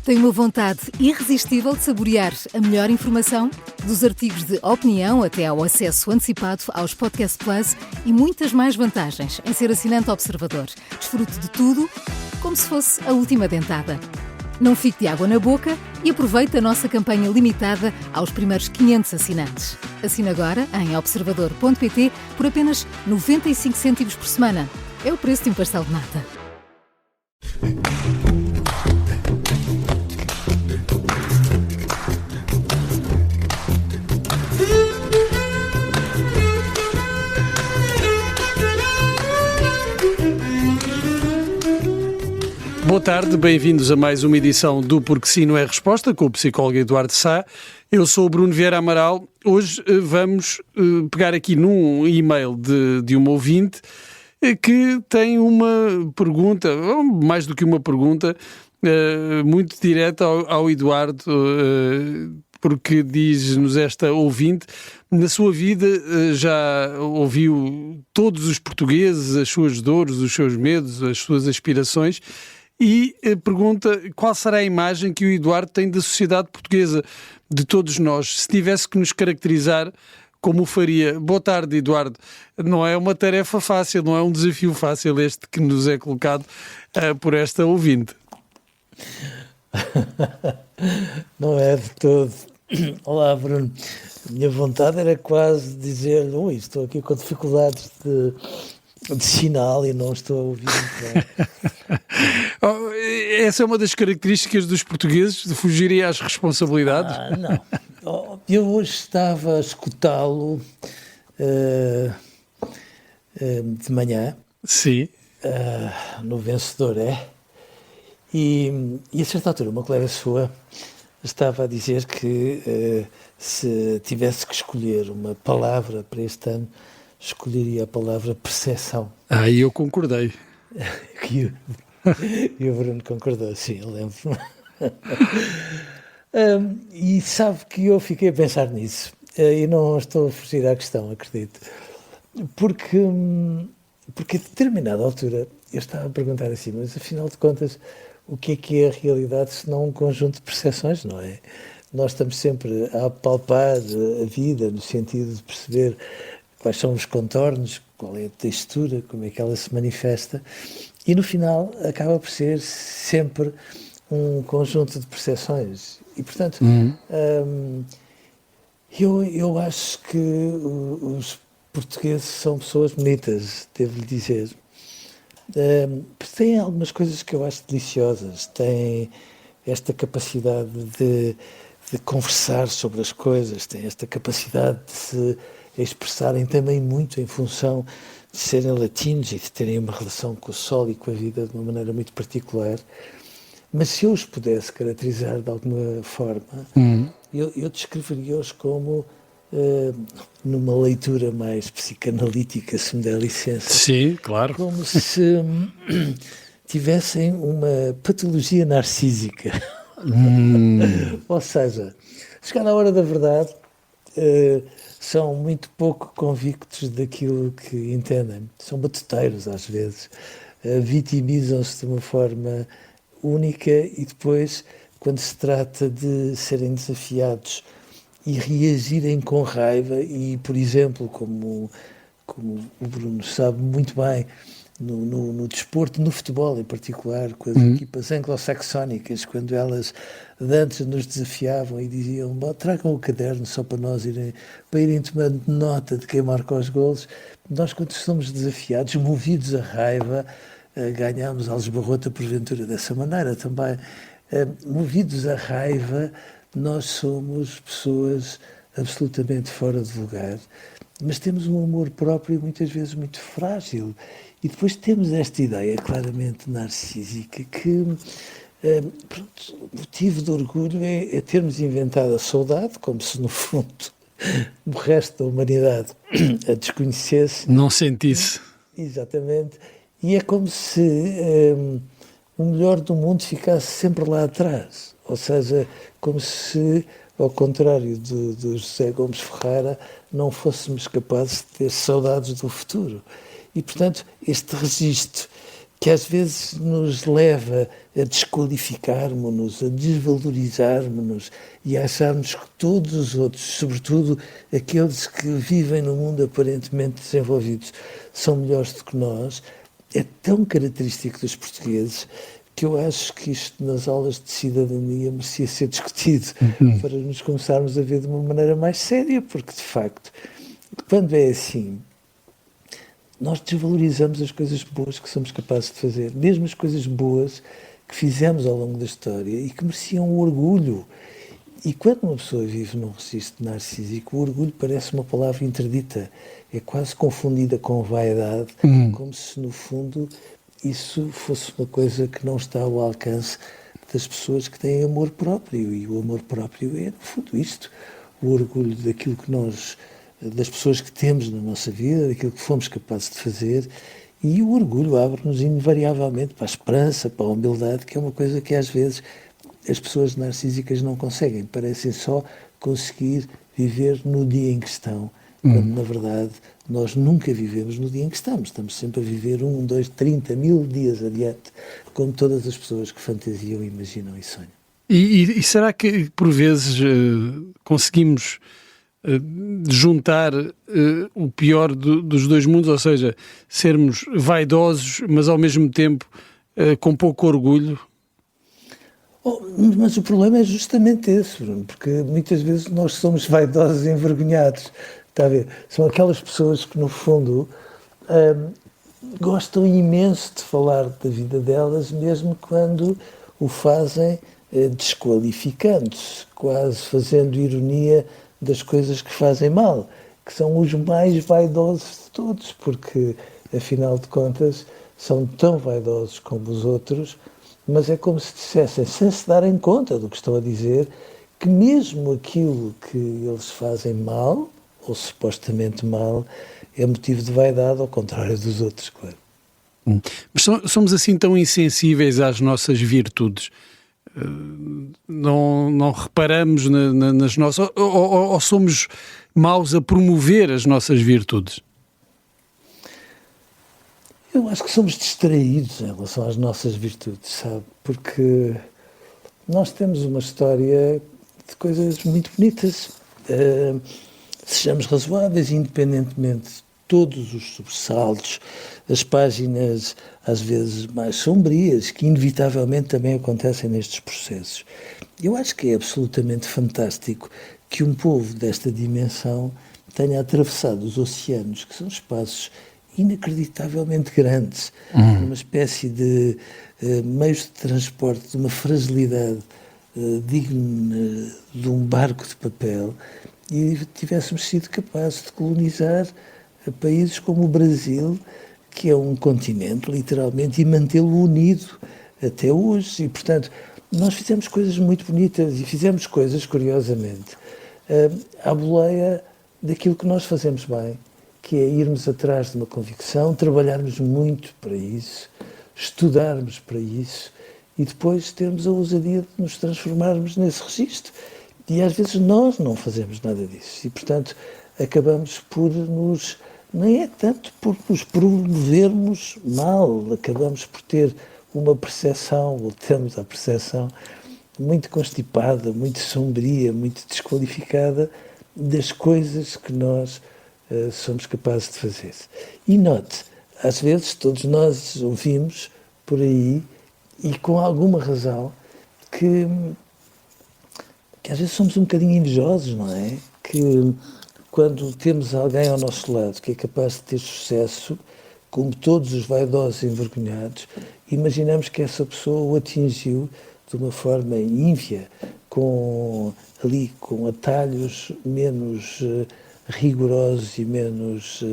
Tem uma vontade irresistível de saborear a melhor informação? Dos artigos de opinião até ao acesso antecipado aos Podcast Plus e muitas mais vantagens em ser assinante Observador. Desfrute de tudo como se fosse a última dentada. Não fique de água na boca e aproveite a nossa campanha limitada aos primeiros 500 assinantes. Assine agora em observador.pt por apenas 95 cêntimos por semana. É o preço de um pastel de nata. Boa tarde, bem-vindos a mais uma edição do Porque Sim Não É Resposta, com o psicólogo Eduardo Sá. Eu sou o Bruno Vieira Amaral. Hoje vamos pegar aqui num e-mail de uma ouvinte que tem uma pergunta, ou mais do que uma pergunta, muito direta ao Eduardo, porque diz-nos esta ouvinte: na sua vida já ouviu todos os portugueses, as suas dores, os seus medos, as suas aspirações, e pergunta qual será a imagem que o Eduardo tem da sociedade portuguesa, de todos nós, se tivesse que nos caracterizar, como o faria. Boa tarde, Eduardo. Não é uma tarefa fácil, não é um desafio fácil este que nos é colocado por esta ouvinte. Não é de todo. Olá, Bruno. A minha vontade era quase dizer: ui, estou aqui com dificuldades de sinal e não estou a ouvir muito bem. Essa é uma das características dos portugueses, de fugirem às responsabilidades? Não. Eu hoje estava a escutá-lo de manhã. Sim. No Vencedor, E a certa altura uma colega sua estava a dizer que se tivesse que escolher uma palavra para este ano, escolheria a palavra percepção. E eu concordei. E o Bruno concordou, sim, eu lembro. E sabe que eu fiquei a pensar nisso, e não estou a fugir à questão, acredito, porque a determinada altura eu estava a perguntar assim: mas afinal de contas, o que é a realidade se não um conjunto de percepções, não é? Nós estamos sempre a palpar a vida no sentido de perceber quais são os contornos, qual é a textura, como é que ela se manifesta, e no final acaba por ser sempre um conjunto de percepções. E, portanto, eu acho que os portugueses são pessoas bonitas, devo-lhe dizer. Têm algumas coisas que eu acho deliciosas. Têm esta capacidade de conversar sobre as coisas, têm esta capacidade de se expressarem também muito em função de serem latinos e de terem uma relação com o sol e com a vida de uma maneira muito particular. Mas se eu os pudesse caracterizar de alguma forma, eu descreveria-os como, numa leitura mais psicanalítica, se me der licença. Sim, claro. Como se tivessem uma patologia narcísica. Ou seja, chegada a hora da verdade, são muito pouco convictos daquilo que entendem. São batuteiros, às vezes. Vitimizam-se de uma forma única e depois, quando se trata de serem desafiados e reagirem com raiva, e, por exemplo, como o Bruno sabe muito bem, no desporto, no futebol em particular, com as equipas anglo-saxónicas, quando elas de antes nos desafiavam e diziam: tragam o caderno só para irem tomando nota de quem marca os golos. Nós, quando somos desafiados, movidos a raiva, ganhamos a Lisboa porventura dessa maneira também. Movidos a raiva, nós somos pessoas absolutamente fora de lugar, mas temos um amor próprio muitas vezes muito frágil. E depois temos esta ideia claramente narcísica que, o motivo de orgulho é termos inventado a saudade, como se no fundo o resto da humanidade a desconhecesse. Não sentisse. Exatamente. E é como se o melhor do mundo ficasse sempre lá atrás. Ou seja, como se, ao contrário do José Gomes Ferreira, não fôssemos capazes de ter saudades do futuro. E, portanto, este registro que às vezes nos leva a desqualificarmos-nos, a desvalorizarmos-nos e a acharmos que todos os outros, sobretudo aqueles que vivem no mundo aparentemente desenvolvido, são melhores do que nós, é tão característico dos portugueses que eu acho que isto nas aulas de cidadania merecia ser discutido para nos começarmos a ver de uma maneira mais séria, porque de facto, quando é assim, nós desvalorizamos as coisas boas que somos capazes de fazer, mesmo as coisas boas que fizemos ao longo da história e que mereciam o orgulho. E quando uma pessoa vive num registro narcísico, o orgulho parece uma palavra interdita, é quase confundida com vaidade, como se no fundo isso fosse uma coisa que não está ao alcance das pessoas que têm amor próprio. E o amor próprio é, no fundo, isto, o orgulho daquilo que nós, das pessoas que temos na nossa vida, daquilo que fomos capazes de fazer. E o orgulho abre-nos invariavelmente para a esperança, para a humildade, que é uma coisa que às vezes as pessoas narcísicas não conseguem. Parecem só conseguir viver no dia em que estão, quando na verdade nós nunca vivemos no dia em que estamos. Estamos sempre a viver 1, 2, 30 mil dias adiante, como todas as pessoas que fantasiam, imaginam e sonham. E será que por vezes conseguimos juntar o pior dos dois mundos, ou seja, sermos vaidosos, mas ao mesmo tempo com pouco orgulho? Mas o problema é justamente esse, Bruno, porque muitas vezes nós somos vaidosos e envergonhados. Está a ver? São aquelas pessoas que, no fundo, gostam imenso de falar da vida delas, mesmo quando o fazem desqualificando-se, quase fazendo ironia das coisas que fazem mal, que são os mais vaidosos de todos, porque, afinal de contas, são tão vaidosos como os outros, mas é como se dissessem, sem se darem conta do que estão a dizer, que mesmo aquilo que eles fazem mal, ou supostamente mal, é motivo de vaidade, ao contrário dos outros, claro. Mas somos assim tão insensíveis às nossas virtudes? Não reparamos nas nossas... Ou somos maus a promover as nossas virtudes? Eu acho que somos distraídos em relação às nossas virtudes, sabe? Porque nós temos uma história de coisas muito bonitas. Sejamos razoáveis, independentemente de todos os sobressaltos, as páginas às vezes mais sombrias, que inevitavelmente também acontecem nestes processos. Eu acho que é absolutamente fantástico que um povo desta dimensão tenha atravessado os oceanos, que são espaços inacreditavelmente grandes, uma espécie de meios de transporte de uma fragilidade digna de um barco de papel, e tivéssemos sido capazes de colonizar países como o Brasil, que é um continente, literalmente, e mantê-lo unido até hoje. E, portanto, nós fizemos coisas muito bonitas e fizemos coisas, curiosamente, à boleia daquilo que nós fazemos bem, que é irmos atrás de uma convicção, trabalharmos muito para isso, estudarmos para isso e depois termos a ousadia de nos transformarmos nesse registro. E às vezes nós não fazemos nada disso e, portanto, acabamos por nos... Nem é tanto por nos promovermos mal, acabamos por ter uma percepção, ou temos a percepção muito constipada, muito sombria, muito desqualificada das coisas que nós somos capazes de fazer. E note, às vezes todos nós ouvimos por aí, e com alguma razão, que às vezes somos um bocadinho invejosos, não é? Que quando temos alguém ao nosso lado que é capaz de ter sucesso, como todos os vaidosos e envergonhados, imaginamos que essa pessoa o atingiu de uma forma ínfia, com atalhos menos rigorosos e menos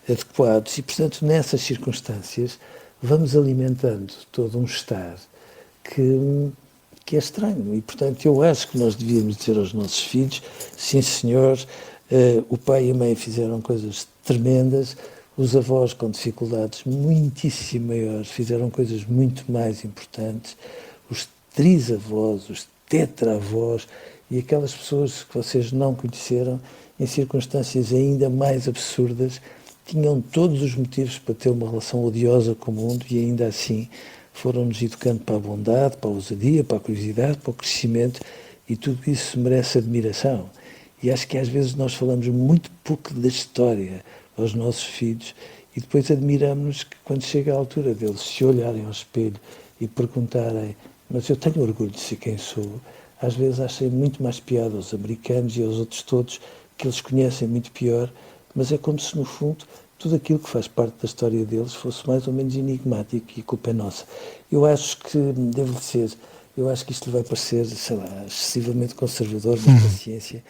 adequados. E, portanto, nessas circunstâncias, vamos alimentando todo um estar que é estranho. E, portanto, eu acho que nós devíamos dizer aos nossos filhos, sim, senhor, o pai e a mãe fizeram coisas tremendas, os avós com dificuldades muitíssimo maiores fizeram coisas muito mais importantes, os trisavós, os tetravós e aquelas pessoas que vocês não conheceram, em circunstâncias ainda mais absurdas, tinham todos os motivos para ter uma relação odiosa com o mundo e ainda assim foram-nos educando para a bondade, para a ousadia, para a curiosidade, para o crescimento, e tudo isso merece admiração. E acho que às vezes nós falamos muito pouco da história aos nossos filhos e depois admiramos que quando chega a altura deles se olharem ao espelho e perguntarem: mas eu tenho orgulho de ser quem sou, às vezes achei muito mais piada aos americanos e aos outros todos, que eles conhecem muito pior, mas é como se no fundo tudo aquilo que faz parte da história deles fosse mais ou menos enigmático e a culpa é nossa. Eu acho que, devo dizer, eu acho que isto vai parecer, sei lá, excessivamente conservador, mas paciência.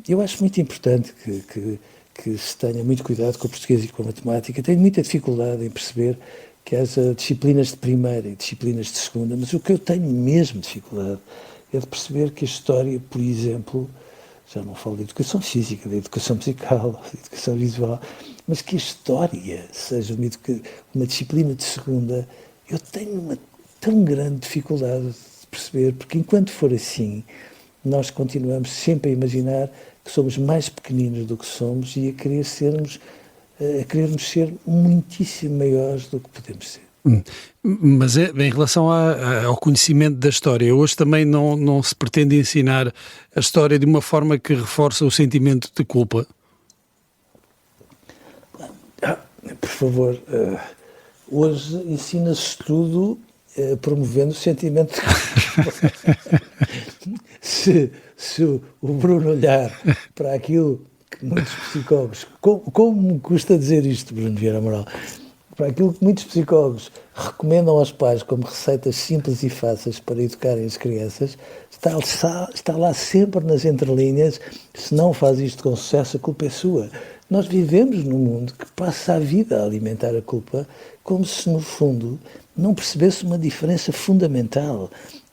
Eu acho muito importante que se tenha muito cuidado com o português e com a matemática. Tenho muita dificuldade em perceber que haja disciplinas de primeira e disciplinas de segunda, mas o que eu tenho mesmo dificuldade é de perceber que a história, por exemplo, já não falo de educação física, de educação musical, de educação visual, mas que a história seja uma disciplina de segunda, eu tenho uma tão grande dificuldade de perceber, porque enquanto for assim, nós continuamos sempre a imaginar que somos mais pequeninos do que somos e a querermos ser muitíssimo maiores do que podemos ser. Mas em relação ao conhecimento da história, hoje também não se pretende ensinar a história de uma forma que reforça o sentimento de culpa? Por favor, hoje ensina-se tudo promovendo o sentimento de culpa. Se o Bruno olhar para aquilo que muitos psicólogos, como me custa dizer isto, Bruno Vieira Amaral, para aquilo que muitos psicólogos recomendam aos pais como receitas simples e fáceis para educarem as crianças, está lá sempre nas entrelinhas: se não faz isto com sucesso, a culpa é sua. Nós vivemos num mundo que passa a vida a alimentar a culpa, como se, no fundo, não percebesse uma diferença fundamental.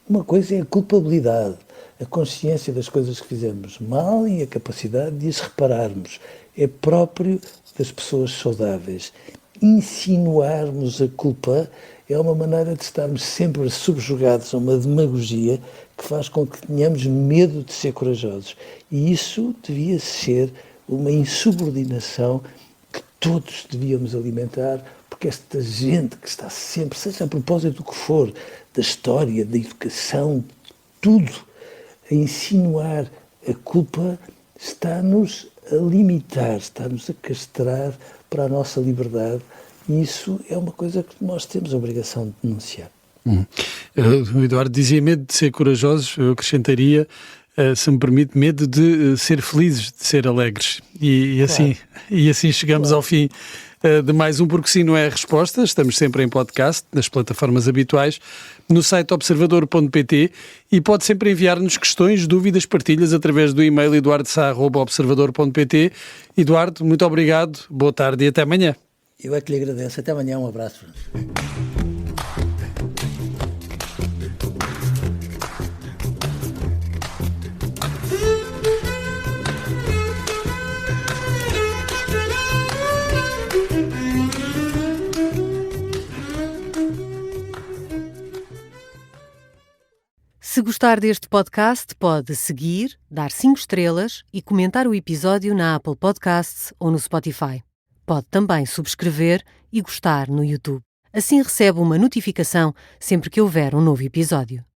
Uma coisa é a culpabilidade, a consciência das coisas que fizemos mal e a capacidade de as repararmos. É próprio das pessoas saudáveis. Insinuarmos a culpa é uma maneira de estarmos sempre subjugados a uma demagogia que faz com que tenhamos medo de ser corajosos. E isso devia ser uma insubordinação que todos devíamos alimentar, porque esta gente que está sempre, seja a propósito do que for, da história, da educação, de tudo, a insinuar a culpa, está-nos a limitar, está-nos a castrar para a nossa liberdade, e isso é uma coisa que nós temos a obrigação de denunciar. O Eduardo dizia medo de ser corajosos, eu acrescentaria, se me permite, medo de ser felizes, de ser alegres. E assim chegamos ao fim de mais um Porque Sim Não É a Resposta. Estamos sempre em podcast, nas plataformas habituais, no site observador.pt, e pode sempre enviar-nos questões, dúvidas, partilhas através do e-mail eduardo.sa@observador.pt. Eduardo, muito obrigado, boa tarde e até amanhã. Eu é que lhe agradeço. Até amanhã, um abraço. Se gostar deste podcast, pode seguir, dar 5 estrelas e comentar o episódio na Apple Podcasts ou no Spotify. Pode também subscrever e gostar no YouTube. Assim recebe uma notificação sempre que houver um novo episódio.